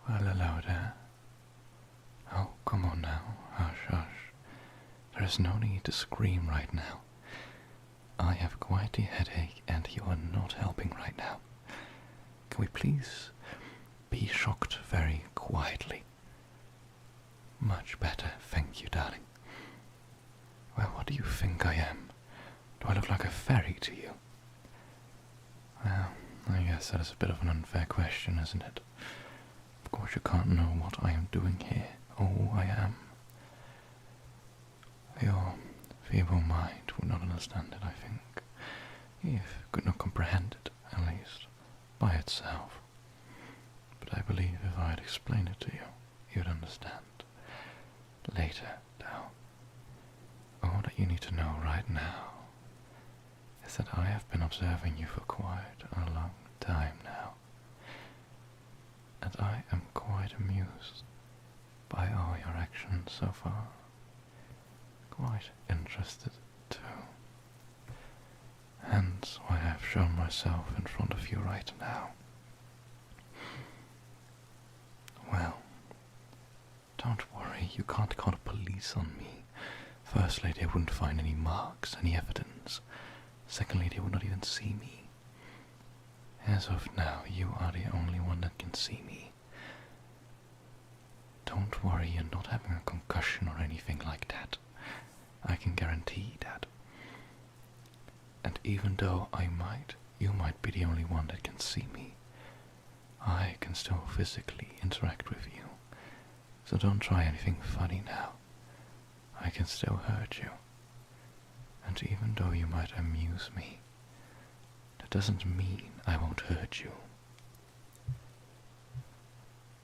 Well, hello there. Oh, come on now. Hush, hush. There is no need to scream right now. I have quite a headache and you are not helping right now. Can we please be shocked very quietly? Much better, thank you, darling. Well, what do you think I am? Do I look like a fairy to you? Well, I guess that is a bit of an unfair question, isn't it? Of course you can't know what I am doing here, or who I am. Your feeble mind would not understand it, I think, if it could not comprehend it, at least, by itself. But I believe if I had explained it to you, you'd understand. Later, Dall. All that you need to know right now is that I have been observing you for quite a long time now, and I am quite amused by all your actions so far. Quite interested too. Hence why I have shown myself in front of you right now. Well, don't worry, you can't call the police on me. Firstly, they wouldn't find any marks, any evidence. Secondly, they would not even see me. As of now, you are the only one that can see me. Don't worry, you're not having a concussion or anything like that. I can guarantee that. And even though you might be the only one that can see me, I can still physically interact with you. So don't try anything funny now. I can still hurt you. And even though you might amuse me, that doesn't mean I won't hurt you.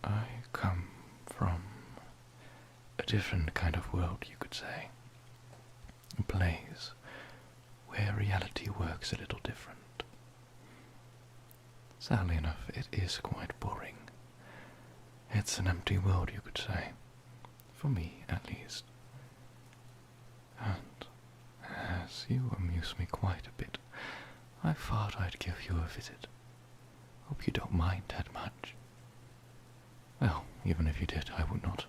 I come from a different kind of world, you could say. A place where reality works a little different. Sadly enough, it is quite boring. It's an empty world, you could say. For me, at least. And as you amuse me quite a bit, I thought I'd give you a visit. Hope you don't mind that much. Well, even if you did, I would not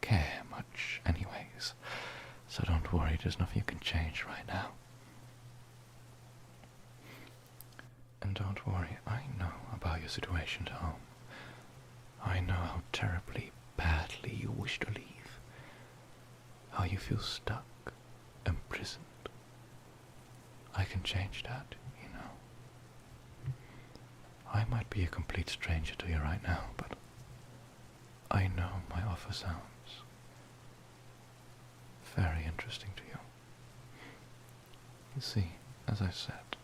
care much anyways. So don't worry, there's nothing you can change right now. And don't worry, I know about your situation at home. I know how terribly, badly you wish to leave. How you feel stuck, imprisoned. I can change that, you know. I might be a complete stranger to you right now, but I know my offer sounds very interesting to you. You see, as I said,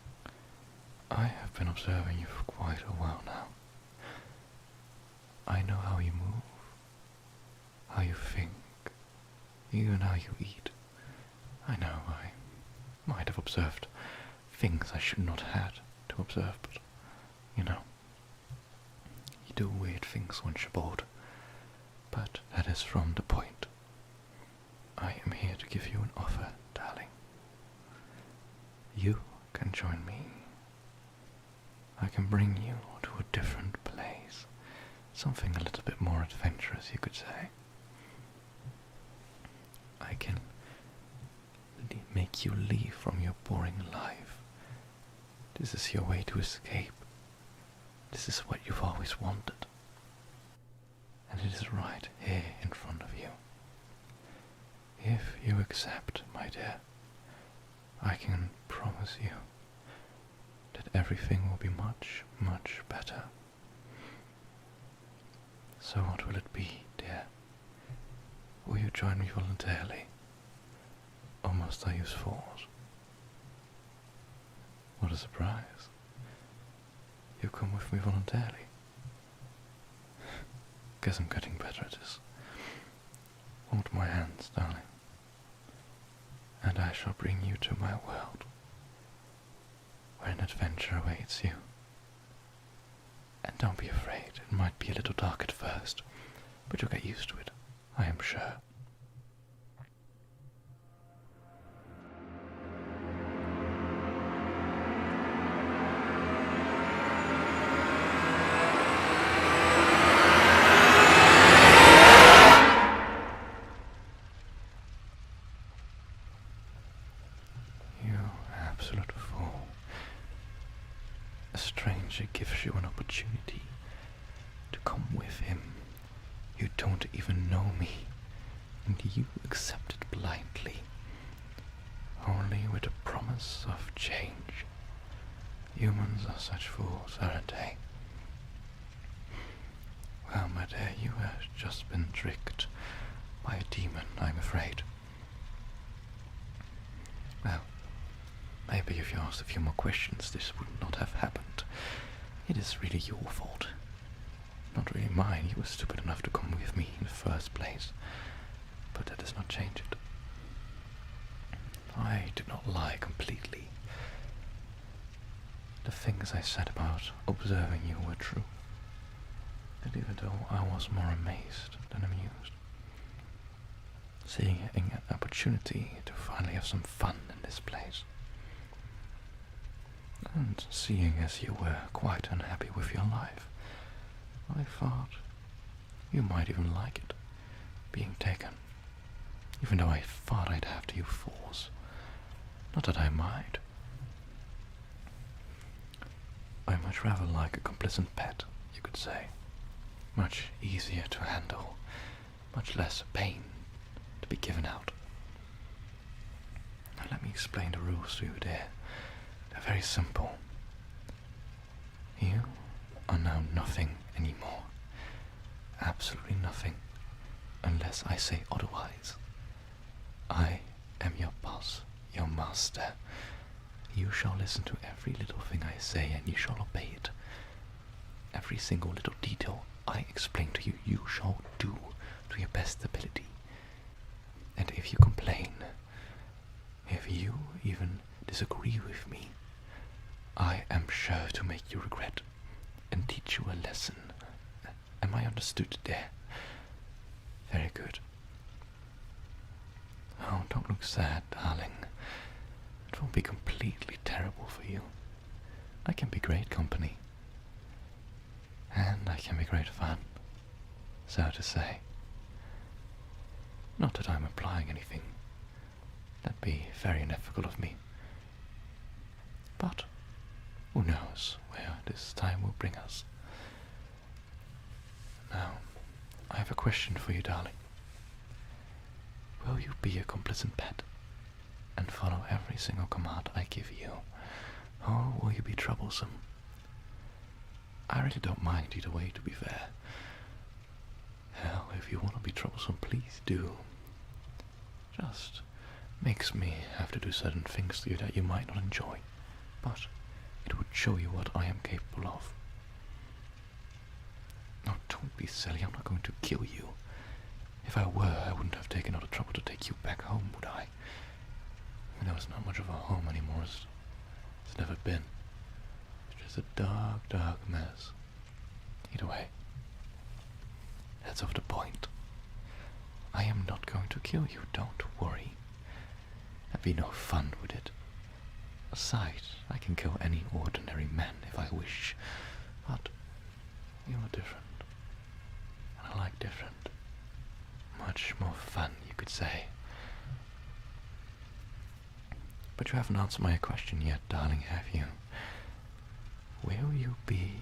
I have been observing you for quite a while now. I know how you move, how you think, even how you eat. I know I might have observed things I should not have to observe, but, you know, you do weird things once you're bored. But that is from the point. I am here to give you an offer, darling. You can join me. I can bring you to a different place. Something a little bit more adventurous, you could say. I can make you leave from your boring life. This is your way to escape. This is what you've always wanted. And it is right here in front of you. If you accept, my dear, I can promise you that everything will be much, much better. So what will it be, dear? Will you join me voluntarily? Or must I use force? What a surprise. You come with me voluntarily. Guess I'm getting better at this. Hold my hands, darling, and I shall bring you to my world, where an adventure awaits you. And don't be afraid, it might be a little dark at first, but you'll get used to it, I am sure. You don't even know me, and you accept it blindly, only with a promise of change. Humans are such fools, aren't they? Well, my dear, you have just been tricked by a demon, I'm afraid. Well, maybe if you asked a few more questions, this would not have happened. It is really your fault. Not really mine. You were stupid enough to come with me in the first place. But that does not change it. I did not lie completely. The things I said about observing you were true. And even though I was more amazed than amused, seeing an opportunity to finally have some fun in this place, and seeing as you were quite unhappy with your life, I thought you might even like it, being taken, even though I thought I'd have to use force. Not that I mind. I much rather like a complacent pet, you could say. Much easier to handle, much less pain to be given out. Now let me explain the rules to you there. They're very simple. You are now nothing anymore. Absolutely nothing, unless I say otherwise. I am your boss, your master. You shall listen to every little thing I say, and you shall obey it. Every single little detail I explain to you, you shall do to your best ability. And if you complain, if you even disagree with me, I am sure to make you regret and teach you a lesson. Am I understood there? Very good. Oh, don't look sad, darling. It will be completely terrible for you. I can be great company. And I can be great fun, so to say. Not that I'm implying anything. That'd be very unethical of me. But who knows where this time will bring us. Now, I have a question for you, darling. Will you be a complacent pet and follow every single command I give you, or will you be troublesome? I really don't mind either way, to be fair. Hell, if you want to be troublesome, please do. Just makes me have to do certain things to you that you might not enjoy, but it would show you what I am capable of. No, don't be silly, I'm not going to kill you. If I were, I wouldn't have taken all the trouble to take you back home, would I? I know it's not much of a home anymore, it's never been. It's just a dark, dark mess. Either way, that's off the point. I am not going to kill you, don't worry. There'd be no fun with it. Besides, I can kill any ordinary man if I wish, but you are different, and I like different. Much more fun, you could say. But you haven't answered my question yet, darling, have you? Will you be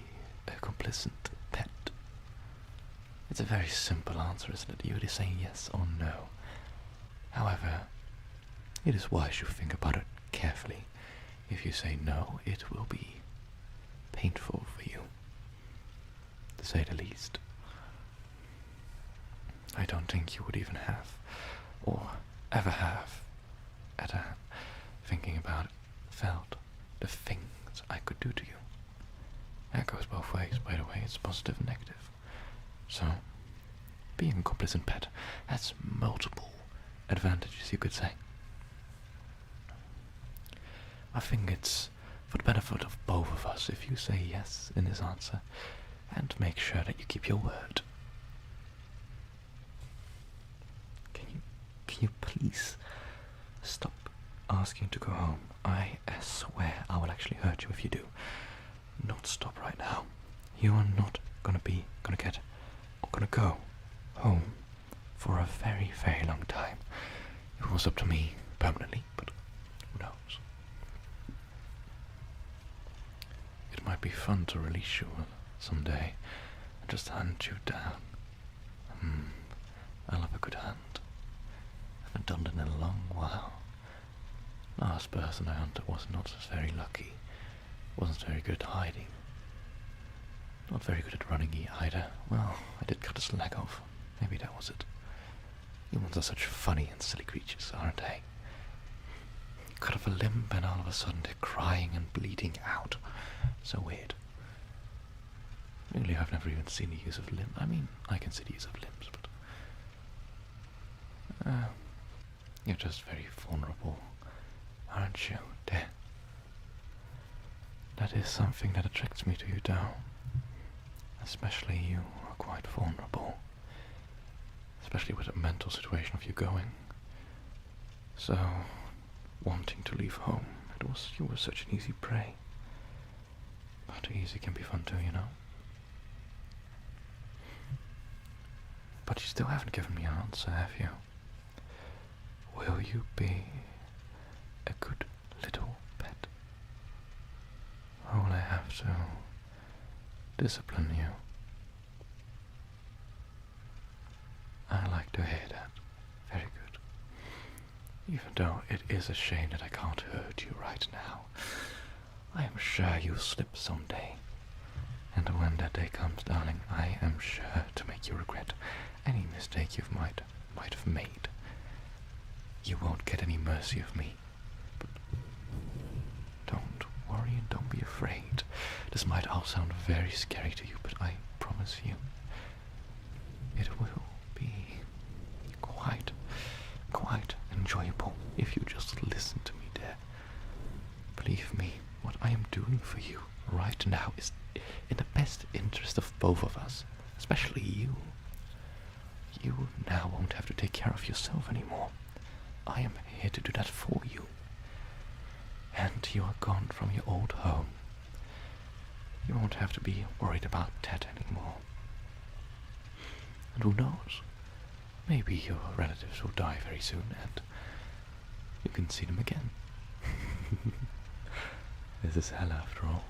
a complacent pet? It's a very simple answer, isn't it? You either say yes or no. However, it is wise you think about it carefully. If you say no, it will be painful for you, to say the least. I don't think you would even have, or ever have, thinking about it, felt the things I could do to you. That goes both ways, by the way, it's positive and negative. So, being a complacent pet has multiple advantages, you could say. I think it's for the benefit of both of us if you say yes in this answer, and make sure that you keep your word. Can you please stop asking to go home? I swear I will actually hurt you if you do. Not stop right now. You are not gonna go home for a very, very long time. It was up to me permanently, but who knows? It might be fun to release you someday and just hunt you down. I love a good hunt. I haven't done it in a long while. Last person I hunted was not very lucky. Wasn't very good at hiding. Not very good at running either. Well, I did cut his leg off. Maybe that was it. Humans are such funny and silly creatures, aren't they? You cut off a limb and all of a sudden they're crying and bleeding out. So weird. Really, I've never even seen the use of limbs. I mean, I can see the use of limbs, but... you're just very vulnerable, aren't you, dear? That is something that attracts me to you, Dall. Especially you are quite vulnerable. Especially with the mental situation of you going. So, wanting to leave home, you were such an easy prey. But easy can be fun too, you know. But you still haven't given me an answer, have you? Will you be a good little pet? Or will I have to discipline you? I like to hear that. Very good. Even though it is a shame that I can't hurt you right now, I am sure you'll slip someday. And when that day comes, darling, I am sure to make you regret any mistake you might have made. You won't get any mercy of me. But don't worry and don't be afraid. This might all sound very scary to you, but I promise you, it will be quite enjoyable if you just listen to me, dear. Believe me, what I am doing for you right now is in the best interest of both of us, especially you. You now won't have to take care of yourself anymore. I am here to do that for you. And you are gone from your old home. You won't have to be worried about that anymore. And who knows? Maybe your relatives will die very soon and you can see them again. This is hell after all.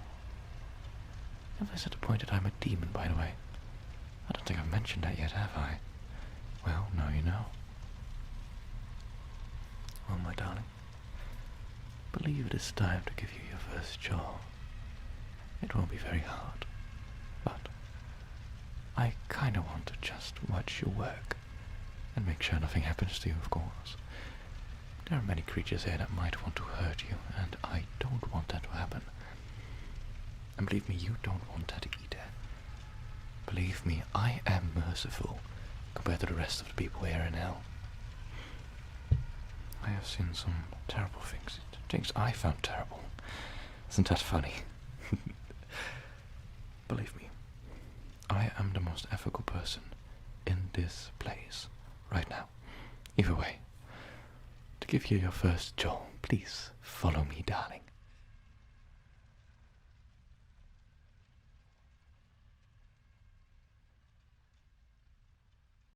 Have I disappointed I'm a demon, by the way? I don't think I've mentioned that yet, have I? Well, now you know. Well, my darling, believe it is time to give you your first jaw. It won't be very hard, but I kinda want to just watch you work and make sure nothing happens to you, of course. There are many creatures here that might want to hurt you, and I don't want that to happen. And believe me, you don't want that either. Believe me, I am merciful compared to the rest of the people here in hell. I have seen some terrible things I found terrible. Isn't that funny? Believe me, I am the most ethical person in this place right now. Either way, to give you your first jaw, please follow me, darling.